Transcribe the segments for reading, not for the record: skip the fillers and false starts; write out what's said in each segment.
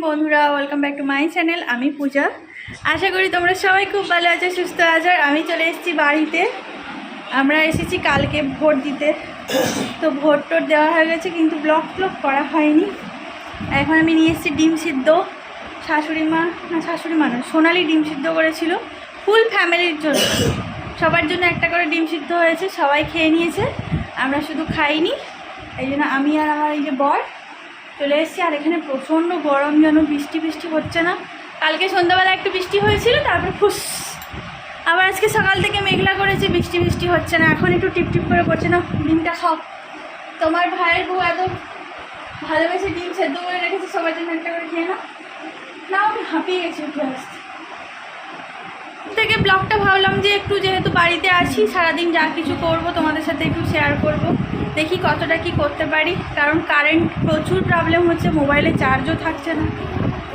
বন্ধুরা, welcome back to my channel. আমি পূজা। আশা করি তোমরা সবাই খুব ভালো আছো, সুস্থ আছো। আর আমি চলে এসেছি বাড়িতে। আমরা এসেছি কালকে ভোট দিতে, তো ভোট টোট দেওয়া হয়ে গেছে, কিন্তু ব্লগ করা হয়নি। এখন আমি নিয়ে এসেছি ডিম সিদ্ধ। শাশুড়ি মা সোনালি ডিম সিদ্ধ করেছিল ফুল ফ্যামিলির জন্য। সবার জন্য একটা করে ডিম সিদ্ধ হয়েছে, সবাই খেয়ে নিয়েছে, আমরা শুধু খাইনি। এই জন্য আমি আর আমার এই যে বর চলে এসেছি। আর এখানে প্রচণ্ড গরম, যেন বৃষ্টি হচ্ছে না। কালকে সন্ধ্যাবেলা একটু বৃষ্টি হয়েছিল, তারপরে ফুস। আবার আজকে সকাল থেকে মেঘলা করেছে, বৃষ্টি হচ্ছে না। এখন একটু টিপটিপ করে পড়ছে। না, ডিমটা খাও। তোমার ভাইয়ের বউ এত ভালোবেসে ডিম সেদ্ধ করে রেখেছে, সবার জন্য একটা করে খেয়ে না। আমি হাঁপিয়ে গেছি উঠে আসতে থেকে। ব্লগটা ভাবলাম যে একটু, যেহেতু বাড়িতে আছি, সারাদিন যা কিছু করব তোমাদের সাথে একটু শেয়ার করব। দেখি কতটা কি করতে পারি, কারণ কারেন্ট প্রচুর প্রবলেম হচ্ছে, মোবাইলে চার্জও থাকছে না।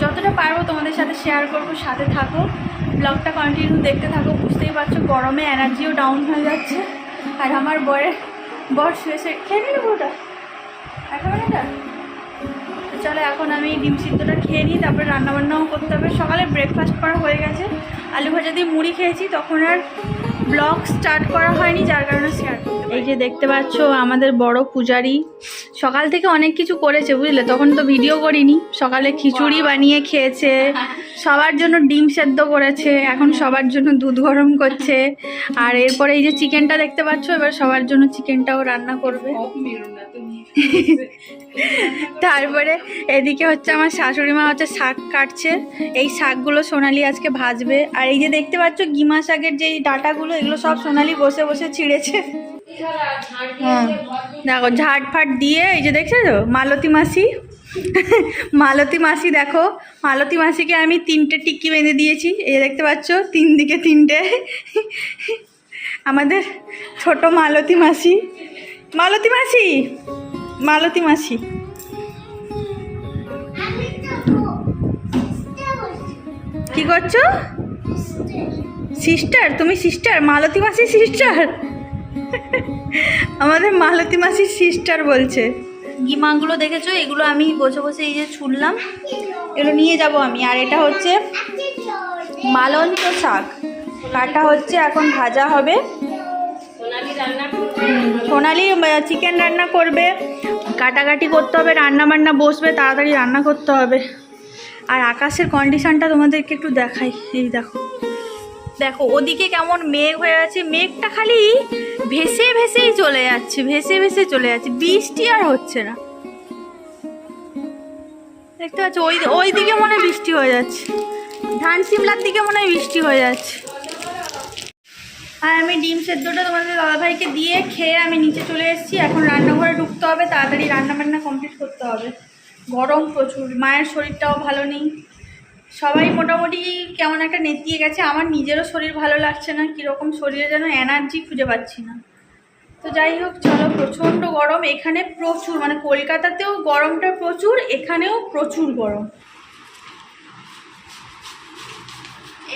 যতটা পারবো তোমাদের সাথে শেয়ার করব, সাথে থাকো, ব্লগটা কন্টিনিউ দেখতে থাকো। বুঝতেই পারছো গরমে এনার্জিও ডাউন হয়ে যাচ্ছে। আর আমার বর শুয়ে খেয়ে নিল পুরোটা এখন এটা। চলো এখন আমি ডিম সিদ্ধটা খেয়ে নিই, তারপরে রান্নাবান্নাও করতে হবে। সকালে ব্রেকফাস্ট করা হয়ে গেছে, আলু ভাজা দিয়ে মুড়ি খেয়েছি, তখন আর ব্লগ স্টার্ট করা হয়নি, যার কারণে শেয়ার করতে। এই যে দেখতে পাচ্ছ আমাদের বড় পূজারি সকাল থেকে অনেক কিছু করেছে, বুঝলে। তখন তো ভিডিও করিনি। সকালে খিচুড়ি বানিয়ে খেয়েছে, সবার জন্য ডিম সেদ্ধ করেছে, এখন সবার জন্য দুধ গরম করছে। আর এরপরে এই যে চিকেনটা দেখতে পাচ্ছ, এবার সবার জন্য চিকেনটাও রান্না করবে। তারপরে এদিকে হচ্ছে আমার শাশুড়ি মা হচ্ছে শাক কাটছে। এই শাকগুলো সোনালি আজকে ভাজবে। আর এই যে দেখতে পাচ্ছ গিমা শাকের যে ডাঁটাগুলো, এগুলো সব সোনালি বসে বসে ছিঁড়েছে। হ্যাঁ দেখো, ঝাড়ফাট দিয়ে। এই যে দেখছো তো মালতী মাসি দেখো, মালতী মাসিকে আমি 3টে টিক্কি বেঁধে দিয়েছি। এই দেখতে পাচ্ছ 3 দিকে 3টে। আমাদের ছোট মালতী মাসি কি করছো? সিস্টার? তুমি সিস্টার? মালতী মাসি সিস্টার? আমাদের মালতী মাসির সিস্টার বলছে। গিমাগুলো দেখেছো, এগুলো আমি বসে বসে এই যে ছুললাম, এগুলো নিয়ে যাব আমি। আর এটা হচ্ছে মালন্ত শাক, কাটা হচ্ছে, এখন ভাজা হবে। সোনালি চিকেন রান্না করবে, কাটাকাটি করতে হবে, রান্না বান্না বসবে, তাড়াতাড়ি রান্না করতে হবে। আর আকাশের কন্ডিশনটা তোমাদেরকে একটু দেখাই। এই দেখো ওদিকে কেমন মেঘ হয়ে আছে, মেঘটা খালি ভেসেই চলে যাচ্ছে, বৃষ্টি আর হচ্ছে না। দেখতে পাচ্ছ ওই দিকে মনে হয় বৃষ্টি হয়ে যাচ্ছে, ধান সিমলার দিকে মনে হয় বৃষ্টি হয়ে যাচ্ছে। আর আমি ডিম সেদ্ধটা তোমাদের দাদাভাইকে দিয়ে খেয়ে আমি নিচে চলে এসেছি। এখন রান্নাঘরে ঢুকতে হবে, তাড়াতাড়ি রান্নাবান্না কমপ্লিট করতে হবে। গরম প্রচুর, মায়ের শরীরটাও ভালো নেই। সবাই মোটামুটি কেমন একটা নেতিয়ে গেছে। আমার নিজেরও শরীর ভালো লাগছে না, কীরকম শরীরে যেন এনার্জি খুঁজে পাচ্ছি না। তো যাই হোক, চলো। প্রচণ্ড গরম এখানে, প্রচুর, মানে কলকাতাতেও গরমটা প্রচুর, এখানেও প্রচুর গরম।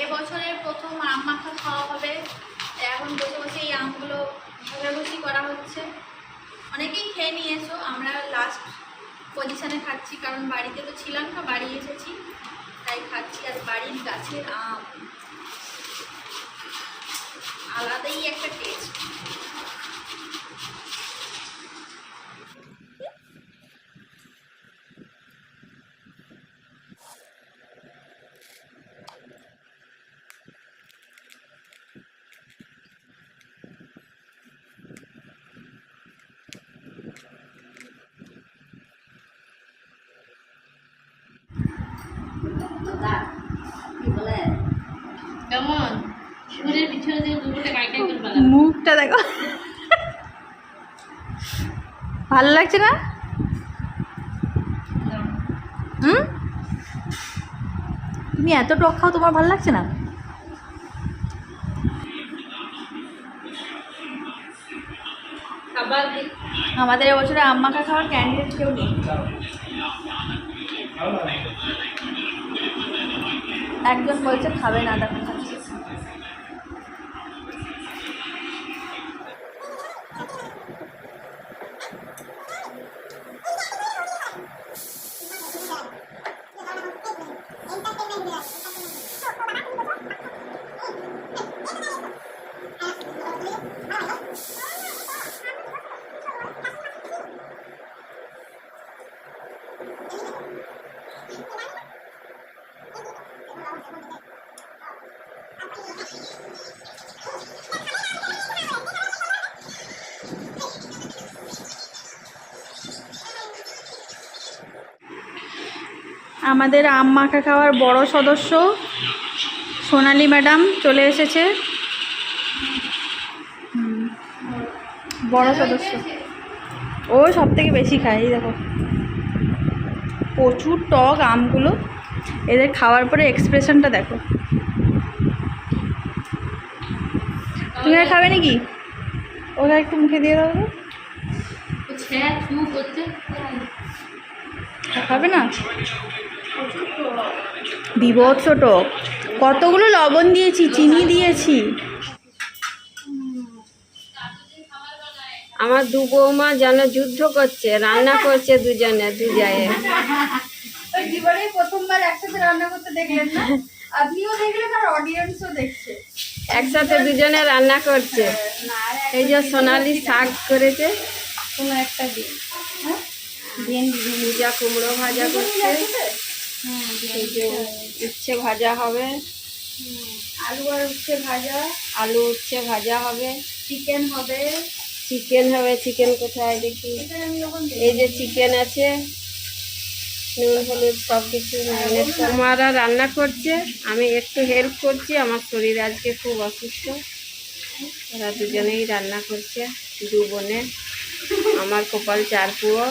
এবছরের প্রথম আম মাখা খাওয়া হবে। এখন বসে বসে এই আমগুলো ভাগাভাগি করা হচ্ছে। অনেকেই খেয়ে নিয়েছো, আমরা লাস্ট পজিশানে খাচ্ছি, কারণ বাড়িতে তো ছিলাম না, বাড়ি এসেছি তাই খাচ্ছি। আর বাড়ির গাছের আম আলাদাই একটা টেস্ট। মুখটা দেখো, ভালো লাগছে না? তুমি এত টক খাও, তোমার ভালো লাগছে না? আমাদের এবছরে আম মাখা খাওয়ার ক্যান্ডিডেট কেউ নেই। একজন বলছে খাবে না, দেখো খাচ্ছে। আমাদের আম মাখা খাওয়ার বড় সদস্য সোনালি ম্যাডাম চলে এসেছে। বড় সদস্য, ও সব থেকে বেশি খায়। এই দেখো প্রচুর টক আমগুলো, এদের খাওয়ার পরে এক্সপ্রেশনটা দেখো। তুমি আর খাবে নাকি? ওরা একটু মুখে দিয়ে দাও। খাবে না? বিভৎস টক। কতগুলো লবণ দিয়েছি, চিনি দিয়েছি। আমার দু বৌমা যেন যুদ্ধ করছে, রান্না করছে দুজনে দু জায়গায়। জীবনে প্রথমবার একসাথে রান্না করতে দেখলেন না? আপনিও দেখলেন আর অডিয়েন্সও দেখছে। একসাথে দুজনে রান্না করছে। এই যে সোনালি শাক করেছে, কোনো একটা দিন ভুজা কুমড়ো ভাজা করছে, এই যে উচ্ছে ভাজা হবে, আলু আর উচ্ছে ভাজা, আলু উচ্ছে ভাজা হবে, চিকেন হবে। চিকেন হবে। চিকেন কোথায় দেখি? এই যে চিকেন আছে, নুন হলুদ সব কিছু ম্যারিনেট। আমারা রান্না করছে, আমি একটু হেল্প করছি। আমার শরীর আজকে খুব অসুস্থ। ওরা দুজনেই রান্না করছে, দু বোনে। আমার কপাল চার পুয়ো।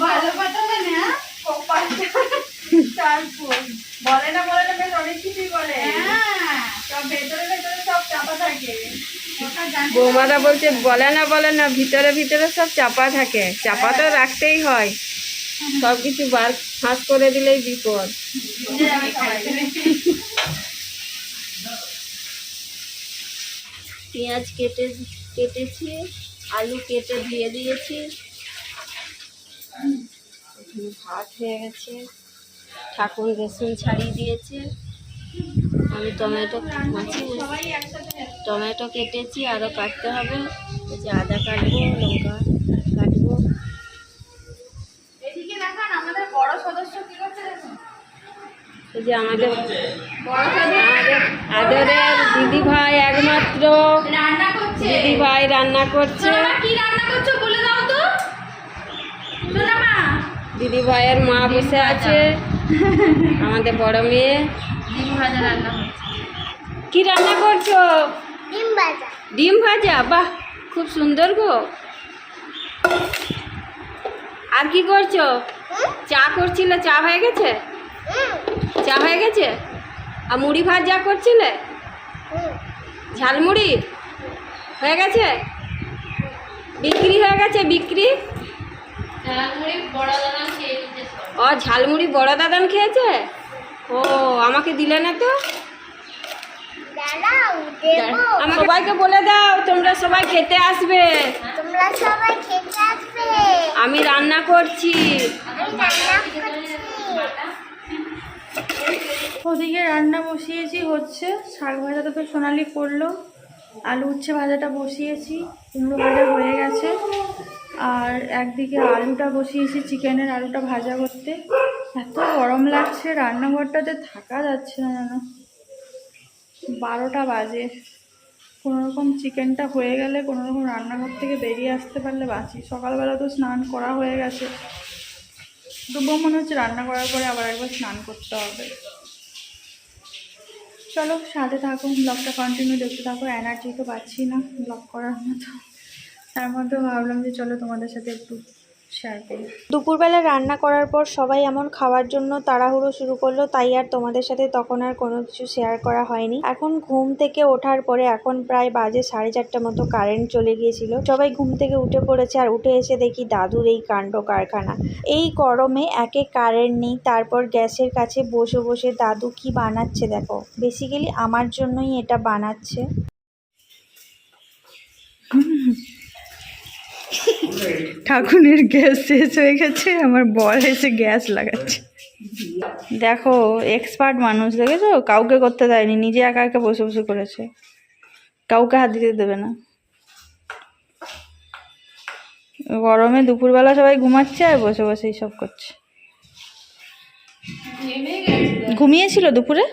ভালো কথা মানে, হ্যাঁ কপাল চার ফুল বলে না, বলে না, বেশ অনেক কিছুই বলে। সব ভেতরে ভেতরে সব চাপা থাকে। বৌমারা বলছে বলে না, ভিতরে ভিতরে সব চাপা থাকে। চাপা তো রাখতেই হয়, সব কিছু বার ফাঁস করে দিলেই বিপদ। পেঁয়াজ কেটেছি, আলু কেটে ধুয়ে দিয়েছি। ভাত হয়ে গেছে, ঠাকুর রসুন ছাড়িয়ে দিয়েছে। আমি টমেটো কেটেছি, আরও কাটতে হবে। এই যে আদা কাটবো, লঙ্কা কাটবো। এদিকে দেখান আমাদের বড় সদস্য কি করছে দেখুন। এই যে আমাদের আদরের দিদি ভাই, একমাত্র রান্না করছে। দিদি ভাই রান্না করছে। কি রান্না করছো বলে দাও তো। শোনা মা, দিদি ভাইয়ের মা বসে আছে, আমাদের বড় মেয়ে। ডিম ভাজা রান্না হচ্ছে। কি রান্না করছো? ডিম ভাজা। ডিম ভাজা, বাহ খুব সুন্দর গো। আর কি করছো? চা করছিলে, চা হয়ে গেছে? চা হয়ে গেছে। আর মুড়ি ভাজা করছিলে, ঝালমুড়ি হয়ে গেছে? বিক্রি হয়ে গেছে? বিক্রি? ও ঝালমুড়ি বড় দাদান খেয়েছে। ও আমাকে দিলে না তো। আমার সবাইকে বলে দাও তোমরা সবাই খেতে আসবে। আমি রান্না করছি। ওদিকে রান্না বসিয়েছি, হচ্ছে শাক ভাজাটা তো সোনালি করলো, আলু উচ্ছে ভাজাটা বসিয়েছি, কুমড়ো ভাজা হয়ে গেছে। আর একদিকে আলুটা বসিয়েছি, চিকেনের আলুটা ভাজা করতে। এত গরম লাগছে, রান্নাঘরটাতে থাকা যাচ্ছে না জানো। 12টা বাজে। কোনোরকম চিকেনটা হয়ে গেলে, কোনোরকম রান্নাঘর থেকে বেরিয়ে আসতে পারলে বাঁচি। সকালবেলা তো স্নান করা হয়ে গেছে, তবুও মনে হচ্ছে রান্না করার পরে আবার একবার স্নান করতে হবে। চলো সাথে থাকো, ব্লগটা কন্টিনিউ দেখতে থাকো। এনার্জি তো পাচ্ছি না ব্লগ করার মতো, তার মধ্যেও ভাবলাম যে চলো তোমাদের সাথে একটু দুপুরবেলা রান্না করার পর সবাই এমন খাওয়ার জন্য তাড়াহুড়ো শুরু করলো, তাই আর তোমাদের সাথে তখন আর কোনো কিছু শেয়ার করা হয়নি। এখন ঘুম থেকে ওঠার পরে এখন প্রায় বাজে 4:30 মতো, কারেন্ট চলে গিয়েছিল। সবাই ঘুম থেকে উঠে পড়েছে, আর উঠে এসে দেখি দাদুর এই কাণ্ড কারখানা। এই গরমে একে কারেন্ট নেই, তারপর গ্যাসের কাছে বসে বসে দাদু কি বানাচ্ছে দেখো। বেসিক্যালি আমার জন্যই এটা বানাচ্ছে। ঠাকুরের গ্যাস শেষ হয়ে গেছে, আমার বর এসে গ্যাস লাগাচ্ছে। দেখো এক্সপার্ট মানুষ, দেখেছো, কাউকে করতে দেয়নি, নিজে একা একা বসে বসে করেছে, কাউকে হাত দিতে দেবে না। গরমে দুপুরবেলা সবাই ঘুমাচ্ছে আর বসে বসে এইসব করছে। ঘুমিয়েছিল দুপুরে?